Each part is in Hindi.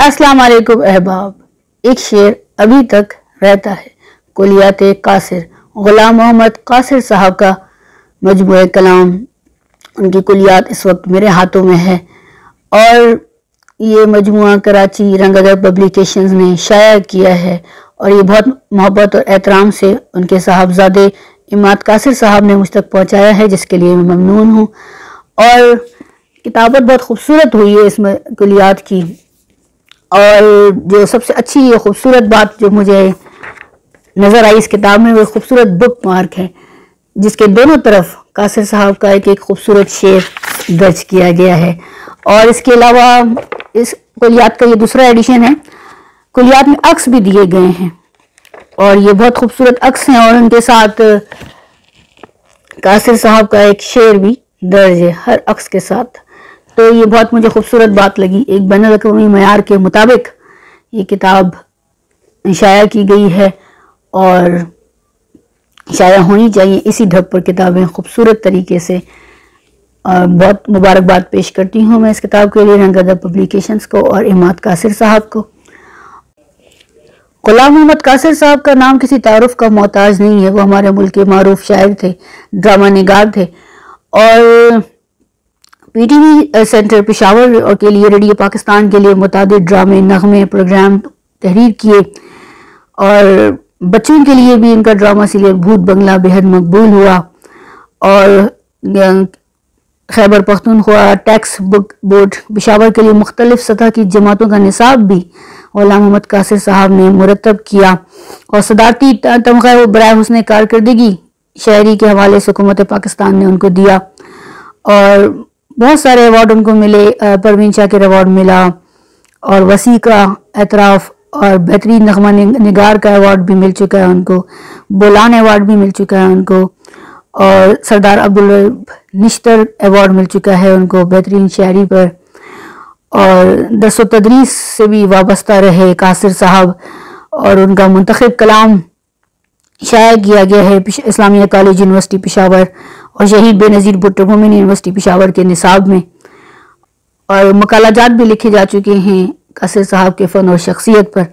अस्सलाम वालेकुम अहबाब। एक शेर अभी तक रहता है। कुलियात कासिर, गुलाम मोहम्मद कासिर साहब का मजमूए कलाम। उनकी कुलियात इस वक्त मेरे हाथों में है और ये मजमुआ कराची रंग अदब पब्लिकेशंस ने शाया किया है और ये बहुत मोहब्बत और एहतराम से उनके साहबजादे इमाद कासिर साहब ने मुझ तक पहुँचाया है, जिसके लिए मैं ममनून हूँ। और किताबत बहुत खूबसूरत हुई है इसमें कुलियात की। और जो सबसे अच्छी खूबसूरत बात जो मुझे नज़र आई इस किताब में वो खूबसूरत बुक मार्क है, जिसके दोनों तरफ कासिर साहब का एक एक खूबसूरत शेर दर्ज किया गया है। और इसके अलावा इस कुलियात का ये दूसरा एडिशन है। कुलियात में अक्स भी दिए गए हैं और ये बहुत खूबसूरत अक्स हैं और उनके साथ कासिर साहब का एक शेर भी दर्ज है हर अक्स के साथ। तो ये बहुत मुझे खूबसूरत बात लगी। एक बैनुल-अक़वामी मयार के मुताबिक ये किताब शाया की गई है और शाया होनी चाहिए। इसी ढब पर किताबें खूबसूरत तरीके से बहुत मुबारकबाद पेश करती हूँ मैं इस किताब के लिए रंग अदब पब्लिकेशंस को और इमाद कासिर साहब को। गुलाम मोहम्मद कासिर साहब का नाम किसी तारुफ का मोहताज नहीं है। वो हमारे मुल्क के मारूफ शायर थे, ड्रामा निगार थे और पीटीवी सेंटर पेशावर और के लिए रेडियो पाकिस्तान के लिए मुतादिद ड्रामे, नगमे, प्रोग्राम तहरीर किए और बच्चों के लिए भी इनका ड्रामा सीरियल भूत बंगला बेहद मकबूल हुआ। और Khyber Pakhtunkhwa tax book board Peshawar के लिए मुख्तलिफ सतह की जमातों का निसाब भी गुलाम मोहम्मद कासिर साहब ने मुरतब किया और सदारती तमगा व बराए हुस्न कारकर्दगी शायरी के हवाले से हुकूमत पाकिस्तान ने उनको दिया और बहुत सारे अवार्ड उनको मिले। परवीन शाकिर अवार्ड मिला और वसी का एतराफ़ और बेहतरीन नगमा निगार का अवार्ड भी मिल चुका है उनको। बोलान अवार्ड भी मिल चुका है उनको और सरदार अब्दुल निश्तर अवार्ड मिल चुका है उनको बेहतरीन शायरी पर। और दरस तदरीस से भी वाबस्ता रहे कासिर साहब और उनका मुंतखब कलाम शाया किया गया है इस्लामिया कॉलेज यूनिवर्सिटी पेशावर और शहीद बेनज़ीर भुट्टो वुमेन यूनिवर्सिटी पेशावर के निसाब में। और मकालाजात भी लिखे जा चुके हैं कासिर साहब के फ़न और शख्सियत पर।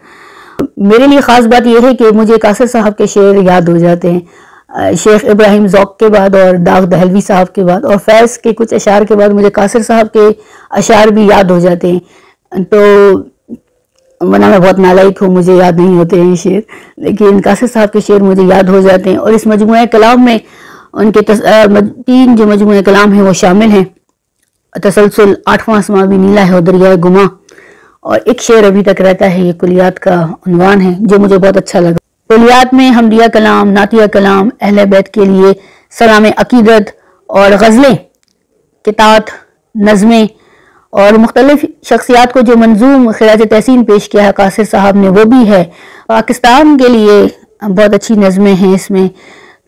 मेरे लिए ख़ास बात यह है कि मुझे कासिर साहब के शेर याद हो जाते हैं। शेख इब्राहिम ज़ौक़ के बाद और दाग दहलवी साहब के बाद और फैज़ के कुछ अशार के बाद मुझे कासिर साहब के अशार भी याद हो जाते हैं। तो वरना मैं बहुत नालायक हूँ, मुझे याद नहीं होते हैं शेर, लेकिन कासिर साहब के शेर मुझे याद हो जाते हैं। और इस मजमूए कलाम में उनके 3 जो मजमूए कलाम हैं वो शामिल हैं। तसलसल, आठवां आसमां भी नीला है और दरियाए गुमा। और एक शेर अभी तक रहता है, ये कुलियात का उन्वान है जो मुझे बहुत अच्छा लगा। कुलियात में हमदिया कलाम, नातिया कलाम, अहले बैत के लिए सलाम अकीदत और गज़लें, कितात, नज़में और मुख्तलिफ शख्सियात को जो मंजूम खिराज तहसीन पेश किया है कासिर साहब ने वो भी है। पाकिस्तान के लिए बहुत अच्छी नज़में हैं इसमें,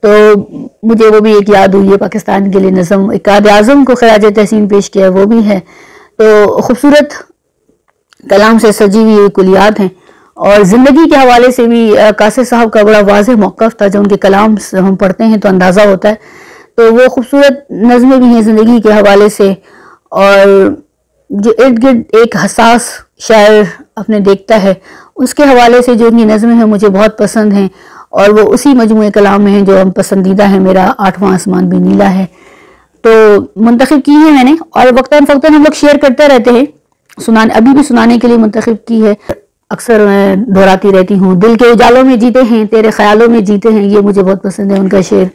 तो मुझे वो भी एक याद हुई है। पाकिस्तान के लिए नज़म कायद आज़म को खिराज तहसीन पेश किया है वो भी है। तो खूबसूरत कलाम से सजी हुई कुलियात हैं और ज़िंदगी के हवाले से भी कासिर साहब का बड़ा वाज़ेह मौक़िफ़ था। जो उनके कलाम हम पढ़ते हैं तो अंदाज़ा होता है। तो वो खूबसूरत नज़में भी हैं ज़िंदगी के हवाले से और जो इर्द गिर्द एक हसास शायर अपने देखता है उसके हवाले से जो उनकी नज़में हैं मुझे बहुत पसंद हैं और वो उसी मजमूए कलाम में हैं जो हम पसंदीदा है मेरा। आठवां आसमान भी नीला है। तो मुंतखब की है मैंने और वक्तन फ़क्तन हम लोग शेयर करते रहते हैं, सुनाने अभी भी सुनाने के लिए मुंतखब की है। अक्सर मैं दोहराती रहती हूँ, दिल के उजालों में जीते हैं तेरे ख्यालों में जीते हैं, ये मुझे बहुत पसंद है उनका शेर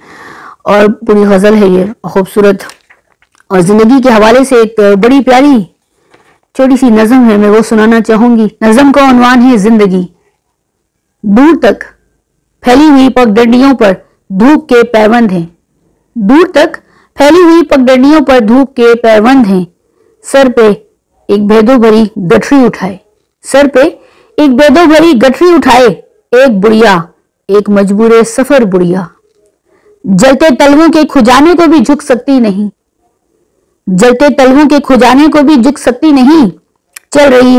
और पूरी गज़ल है ये खूबसूरत। और ज़िंदगी के हवाले से एक बड़ी प्यारी छोटी सी नज़म है, मैं वो सुनाना चाहूँगी। नज़म का उन्वान है ज़िंदगी। दूर तक फैली हुई पगडंडियों पर धूप के पैबंद हैं, दूर तक फैली हुई पगडंडियों पर धूप के पैबंद हैं। सर पे एक भेदो भरी गठरी उठाए, सर पे एक भेदो भरी गठरी उठाए, एक बुढ़िया एक मजबूर सफर बुढ़िया। जलते तलवों के खुजाने को भी झुक सकती नहीं, जलते तलवों के खुजाने को भी झुक सकती नहीं। चल रही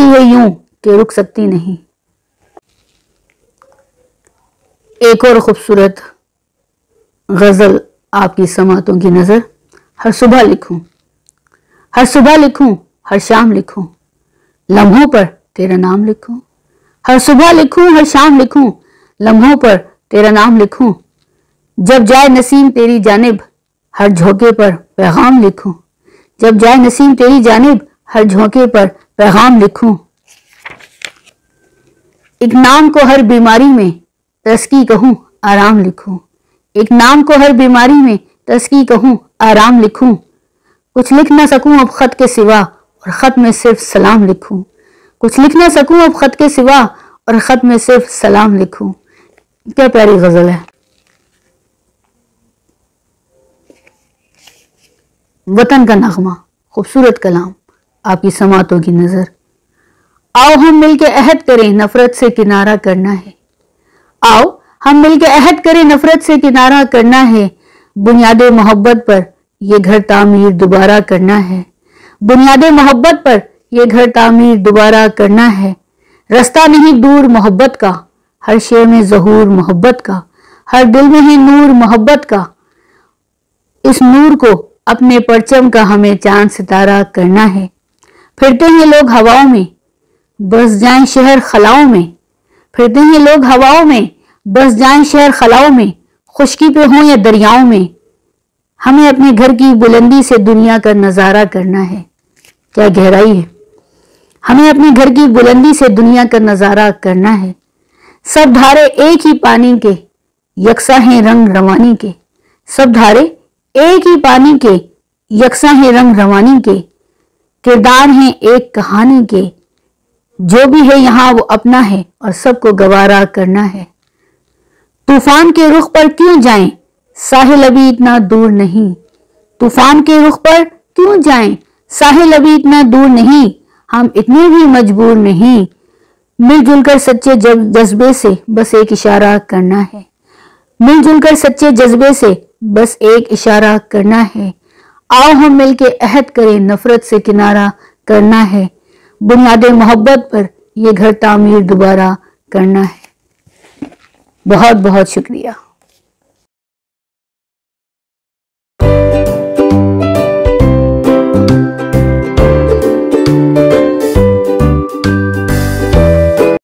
है यूं कि रुक सकती नहीं। एक और खूबसूरत गजल आपकी समातों की नजर। हर सुबह लिखूं, हर सुबह लिखूं, हर शाम लिखूं, लम्हों पर तेरा नाम लिखूं, हर सुबह लिखूं हर शाम लिखूं, लम्हों पर तेरा नाम लिखूं। जब जाए नसीम तेरी जानिब हर झोंके पर पैगाम लिखूं, जब जाए नसीम तेरी जानिब हर झोंके पर पैगाम लिखूं। एक नाम को हर बीमारी में तस्की कहूं आराम लिखूं, एक नाम को हर बीमारी में तस्की कहूं आराम लिखूं। कुछ लिख ना सकूं अब खत के सिवा और खत में सिर्फ सलाम लिखूं, कुछ लिख ना सकूं अब खत के सिवा और खत में सिर्फ सलाम लिखूं। क्या प्यारी गजल है। वतन का नगमा, खूबसूरत कलाम, आपकी समातों की नजर। आओ हम मिलके अहद करें नफरत से किनारा करना है, आओ हम मिलके अहद करें नफरत से किनारा करना है। बुनियादे मोहब्बत पर ये घर तामीर दोबारा करना है, बुनियादे मोहब्बत पर ये घर तामीर दोबारा करना है। रास्ता नहीं दूर मोहब्बत का, हर शेर में ज़हूर मोहब्बत का, हर दिल में है नूर मोहब्बत का। इस नूर को अपने परचम का हमें चांद सितारा करना है। फिरते हैं लोग हवाओं में बस जाएं शहर खलाओं में, फिरते हैं लोग हवाओं में बस जाएं शहर खलाओं में। खुशकी पे हों या दरियाओं में हमें अपने घर की बुलंदी से दुनिया का नजारा करना है। क्या गहराई है। हमें अपने घर की बुलंदी से दुनिया का नजारा करना है। सब धारे एक ही पानी के यकसा हैं रंग रवानी के, सब धारे एक ही पानी के यकसा हैं रंग रवानी के। किरदार हैं एक कहानी के, जो भी है यहाँ वो अपना है और सबको गवारा करना है। तूफान के रुख पर क्यों जाएं साहिल अभी इतना दूर नहीं, तूफान के रुख पर क्यों जाएं साहिल अभी इतना दूर नहीं। हम इतने भी मजबूर नहीं, मिलजुल कर सच्चे जज्बे से बस एक इशारा करना है, मिलजुल कर सच्चे जज्बे से बस एक इशारा करना है। आओ हम मिलके अहद करें नफरत से किनारा करना है, बुनियादे मोहब्बत पर यह घर तामीर दोबारा करना है। बहुत बहुत शुक्रिया।